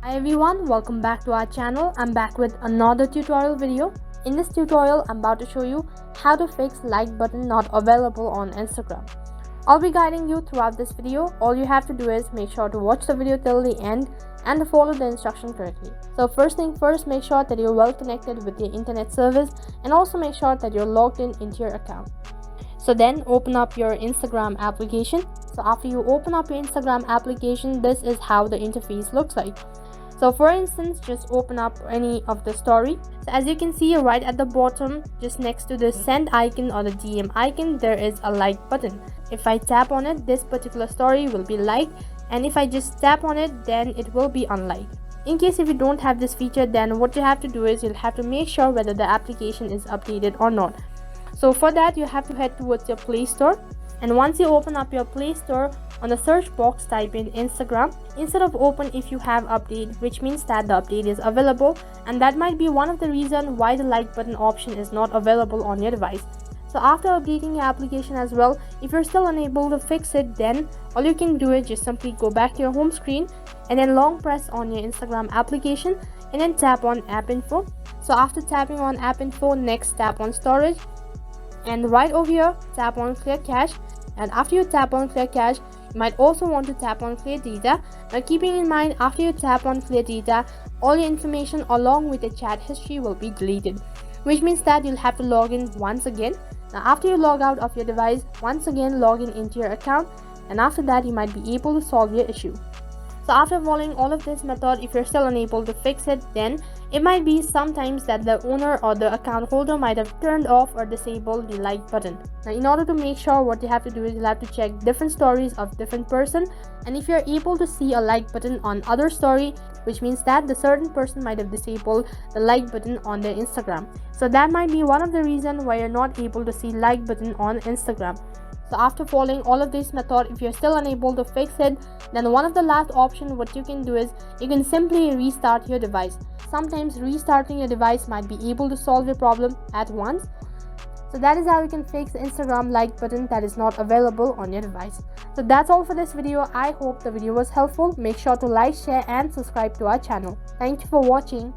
Hi everyone, welcome back to our channel. I'm back with another tutorial video. In this tutorial, I'm about to show you how to fix like button not available on Instagram. I'll be guiding you throughout this video. All you have to do is make sure to watch the video till the end and to follow the instruction correctly. So first thing first, make sure that you're well connected with the internet service and also make sure that you're logged into your account. So then open up your Instagram application. So after you open up your Instagram application, this is how the interface looks like. So for instance, just open up any of the story. So as you can see right at the bottom, just next to the send icon or the DM icon, there is a like button. If I tap on it, this particular story will be liked, and if I just tap on it, then it will be unliked. In case if you don't have this feature, then what you have to do is you'll have to make sure whether the application is updated or not. So for that, you have to head towards your Play Store, and once you open up your Play Store, on the search box type in Instagram instead of open if you have update, which means that the update is available, and that might be one of the reasons why the like button option is not available on your device. So after updating your application as well, if you're still unable to fix it, then all you can do is just simply go back to your home screen and then long press on your Instagram application and then tap on app info. So after tapping on app info, next tap on storage, and right over here tap on clear cache, and after you tap on clear cache, you might also want to tap on clear data. Now keeping in mind, after you tap on clear data, all your information along with the chat history will be deleted, which means that you'll have to log in once again. Now after you log out of your device, once again log in into your account, and after that you might be able to solve your issue. So after following all of this method, if you're still unable to fix it, then it might be sometimes that the owner or the account holder might have turned off or disabled the like button. Now in order to make sure, what you have to do is you'll have to check different stories of different person, and if you're able to see a like button on other story, which means that the certain person might have disabled the like button on their Instagram. So that might be one of the reasons why you're not able to see like button on Instagram. So after following all of this method, if you're still unable to fix it, then one of the last option what you can do is you can simply restart your device. Sometimes restarting your device might be able to solve your problem at once. So that is how you can fix the Instagram like button that is not available on your device. So that's all for this video. I hope the video was helpful. Make sure to like, share and subscribe to our channel. Thank you for watching.